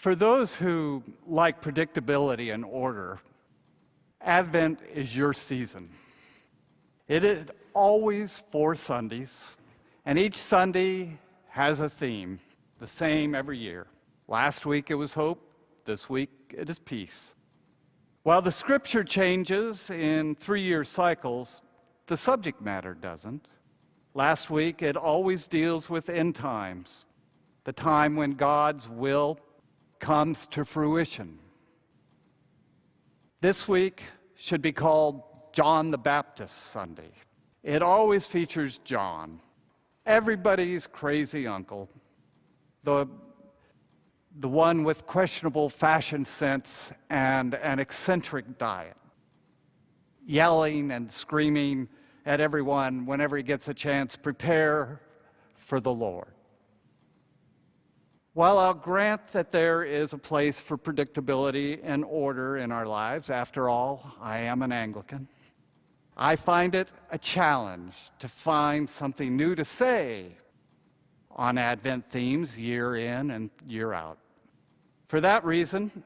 For those who like predictability and order, Advent is your season. It is always 4 Sundays, and each Sunday has a theme, the same every year. Last week it was hope, this week it is peace. While the scripture changes in 3-year cycles, the subject matter doesn't. Last week it always deals with end times, the time when God's will comes to fruition. This week should be called John the Baptist Sunday. It always features John, everybody's crazy uncle, the one with questionable fashion sense and an eccentric diet, yelling and screaming at everyone whenever he gets a chance, prepare for the Lord. While I'll grant that there is a place for predictability and order in our lives, after all, I am an Anglican, I find it a challenge to find something new to say on Advent themes year in and year out. For that reason,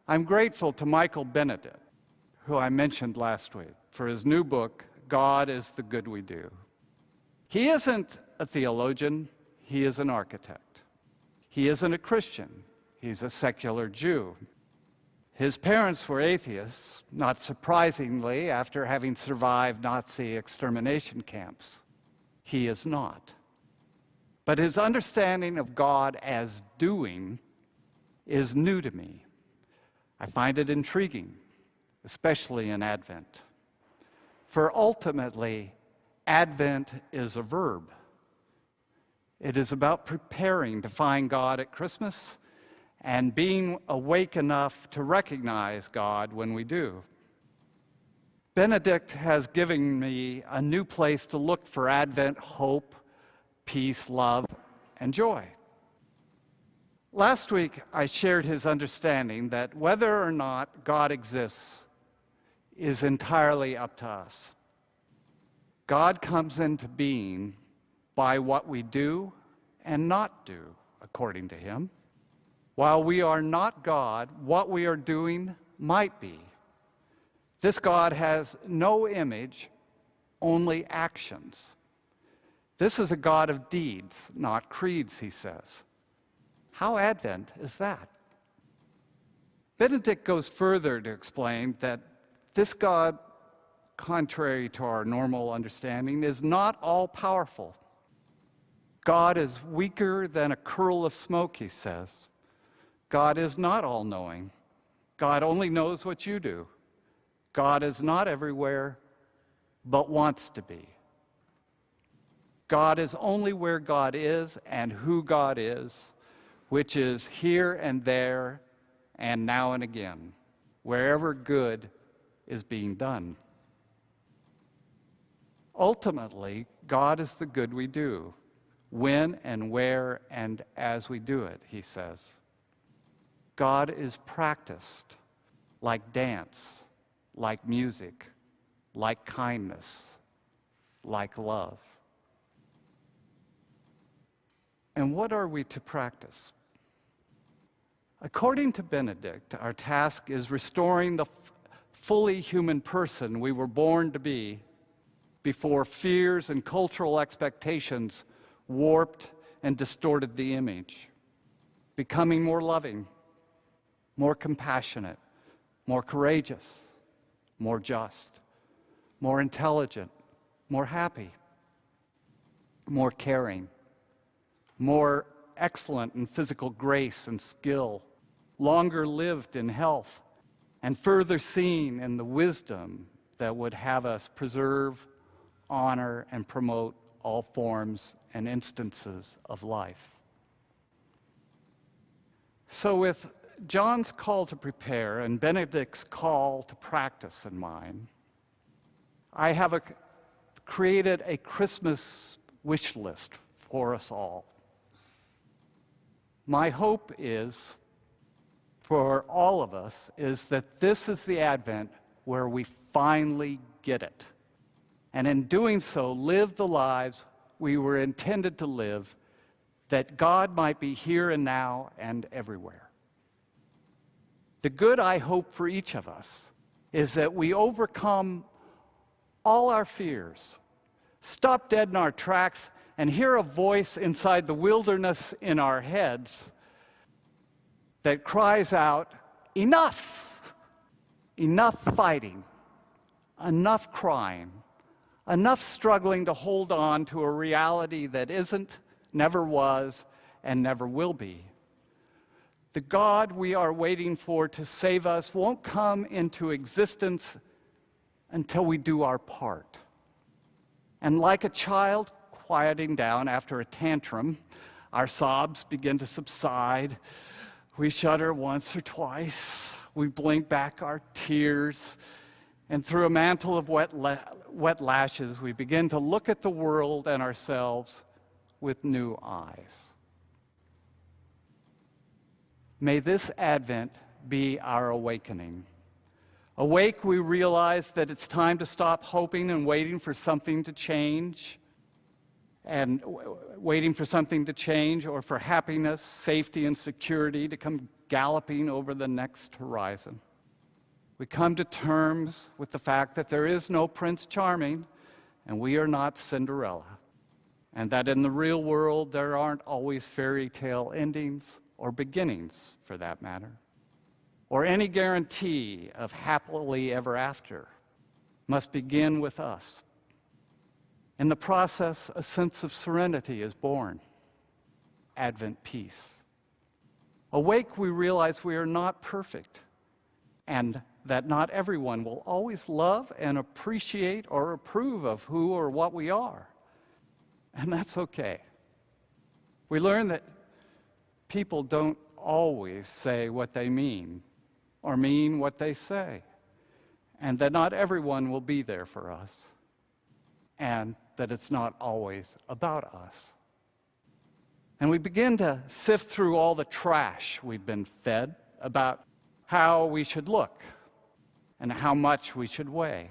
I'm grateful to Michael Benedict, who I mentioned last week, for his new book, God is the Good We Do. He isn't a theologian, he is an architect. He isn't a Christian, he's a secular Jew. His parents were atheists, not surprisingly, after having survived Nazi extermination camps. He is not. But his understanding of God as doing is new to me. I find it intriguing, especially in Advent. For ultimately, Advent is a verb. It is about preparing to find God at Christmas and being awake enough to recognize God when we do. Benedict has given me a new place to look for Advent hope, peace, love, and joy. Last week, I shared his understanding that whether or not God exists is entirely up to us. God comes into being by what we do and not do, according to him. While we are not God, what we are doing might be. This God has no image, only actions. This is a God of deeds, not creeds, he says. How Advent is that? Benedict goes further to explain that this God, contrary to our normal understanding, is not all-powerful. God is weaker than a curl of smoke, he says. God is not all-knowing. God only knows what you do. God is not everywhere, but wants to be. God is only where God is and who God is, which is here and there and now and again, wherever good is being done. Ultimately, God is the good we do, when and where and as we do it, he says. God is practiced like dance, like music, like kindness, like love. And what are we to practice? According to Benedict, our task is restoring the fully human person we were born to be before fears and cultural expectations warped and distorted the image, becoming more loving, more compassionate, more courageous, more just, more intelligent, more happy, more caring, more excellent in physical grace and skill, longer lived in health, and further seen in the wisdom that would have us preserve, honor, and promote all forms and instances of life. So with John's call to prepare and Benedict's call to practice in mind, I have created a Christmas wish list for us all. My hope is, for all of us, is that this is the Advent where we finally get it. And in doing so, live the lives we were intended to live, that God might be here and now and everywhere. The good I hope for each of us is that we overcome all our fears, stop dead in our tracks, and hear a voice inside the wilderness in our heads that cries out, enough! Enough fighting, enough crying, enough struggling to hold on to a reality that isn't, never was, and never will be. The God we are waiting for to save us won't come into existence until we do our part. And like a child quieting down after a tantrum, our sobs begin to subside. We shudder once or twice. We blink back our tears. And through a mantle of wet lashes, we begin to look at the world and ourselves with new eyes. May this Advent be our awakening. Awake, we realize that it's time to stop hoping and waiting for something to change, or for happiness, safety, and security to come galloping over the next horizon. We come to terms with the fact that there is no Prince Charming, and we are not Cinderella, and that in the real world there aren't always fairy tale endings, or beginnings for that matter, or any guarantee of happily ever after. Must begin with us. In the process, a sense of serenity is born. Advent peace. Awake, we realize we are not perfect, and that not everyone will always love and appreciate or approve of who or what we are. And that's okay. We learn that people don't always say what they mean or mean what they say, and that not everyone will be there for us, and that it's not always about us. And we begin to sift through all the trash we've been fed about how we should look and how much we should weigh,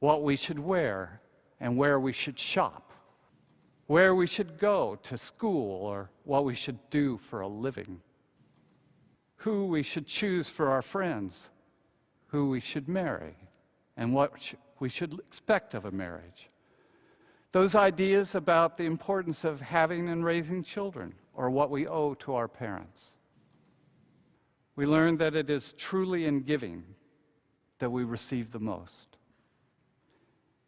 what we should wear and where we should shop, where we should go to school or what we should do for a living, who we should choose for our friends, who we should marry, and what we should expect of a marriage. Those ideas about the importance of having and raising children, or what we owe to our parents. We learn that it is truly in giving that we receive the most,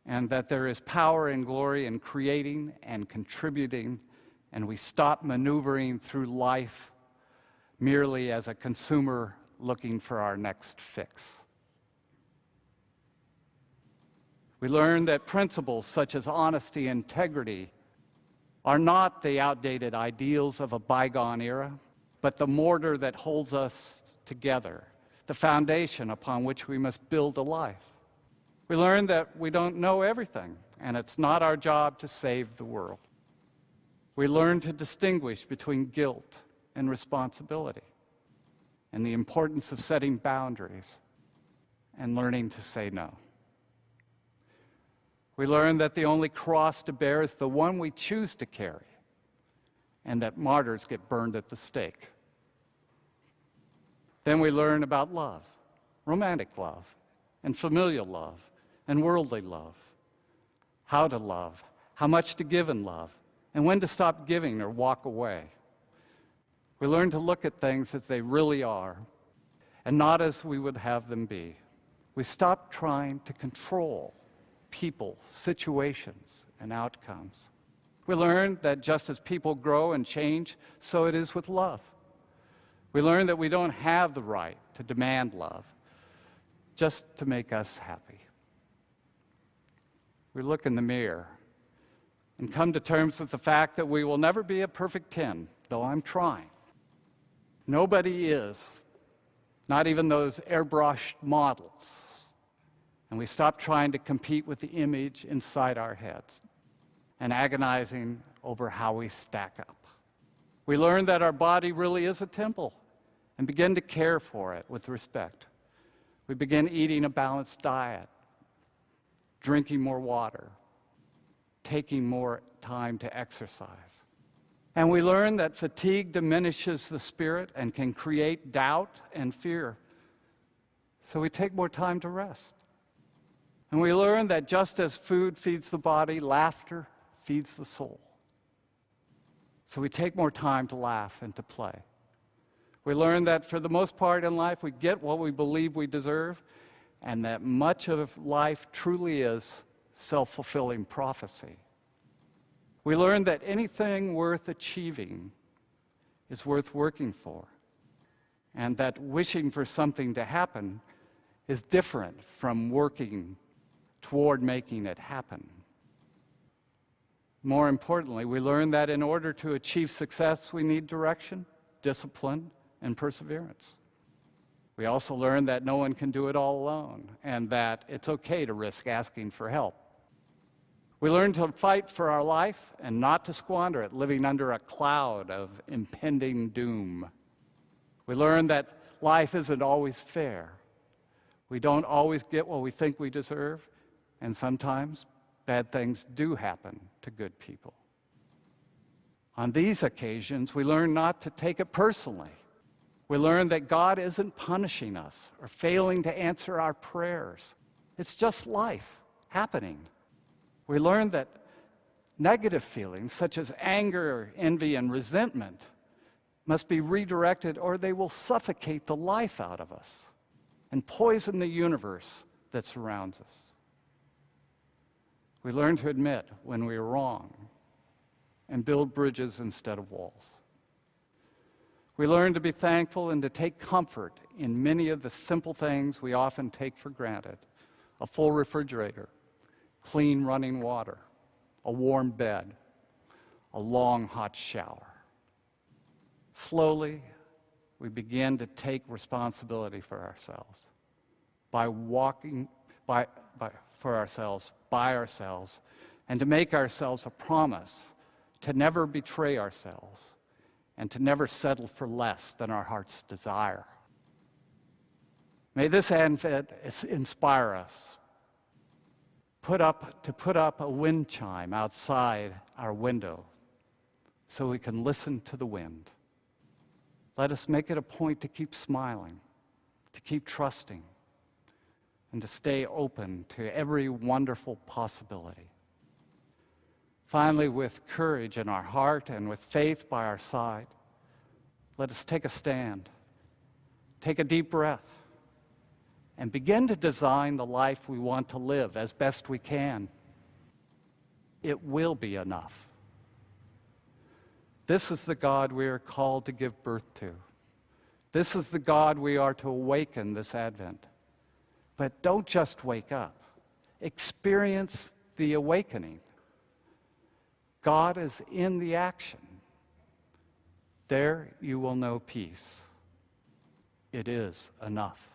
and that there is power and glory in creating and contributing, and we stop maneuvering through life merely as a consumer looking for our next fix. We learn that principles such as honesty and integrity are not the outdated ideals of a bygone era, but the mortar that holds us together, the foundation upon which we must build a life. We learn that we don't know everything, and it's not our job to save the world. We learn to distinguish between guilt and responsibility, and the importance of setting boundaries and learning to say no. We learn that the only cross to bear is the one we choose to carry, and that martyrs get burned at the stake. Then we learn about love, romantic love, and familial love, and worldly love, how to love, how much to give in love, and when to stop giving or walk away. We learn to look at things as they really are, and not as we would have them be. We stop trying to control people, situations, and outcomes. We learn that just as people grow and change, so it is with love. We learn that we don't have the right to demand love just to make us happy. We look in the mirror and come to terms with the fact that we will never be a perfect 10, though I'm trying. Nobody is, not even those airbrushed models. And we stop trying to compete with the image inside our heads and agonizing over how we stack up. We learn that our body really is a temple and begin to care for it with respect. We begin eating a balanced diet, drinking more water, taking more time to exercise, And we learn that fatigue diminishes the spirit and can create doubt and fear. So we take more time to rest. And we learn that just as food feeds the body, laughter feeds the soul. So we take more time to laugh and to play. We learn that for the most part in life, we get what we believe we deserve, and that much of life truly is self-fulfilling prophecy. We learn that anything worth achieving is worth working for, and that wishing for something to happen is different from working toward making it happen. More importantly, we learn that in order to achieve success, we need direction, discipline, and perseverance. We also learn that no one can do it all alone, and that it's okay to risk asking for help. We learn to fight for our life and not to squander it, living under a cloud of impending doom. We learn that life isn't always fair. We don't always get what we think we deserve, and sometimes bad things do happen to good people. On these occasions, we learn not to take it personally. We learn that God isn't punishing us or failing to answer our prayers. It's just life happening. We learn that negative feelings, such as anger, envy, and resentment, must be redirected or they will suffocate the life out of us and poison the universe that surrounds us. We learn to admit when we are wrong and build bridges instead of walls. We learn to be thankful and to take comfort in many of the simple things we often take for granted: a full refrigerator, clean running water, a warm bed, a long hot shower. Slowly, we begin to take responsibility for ourselves by walking by ourselves, and to make ourselves a promise to never betray ourselves and to never settle for less than our heart's desire. May this Advent inspire us to put up a wind chime outside our window so we can listen to the wind. Let us make it a point to keep smiling, to keep trusting, and to stay open to every wonderful possibility. Finally, with courage in our heart and with faith by our side, let us take a stand, take a deep breath, and begin to design the life we want to live as best we can. It will be enough. This is the God we are called to give birth to. This is the God we are to awaken this Advent. But don't just wake up. Experience the awakening. God is in the action. There you will know peace. It is enough.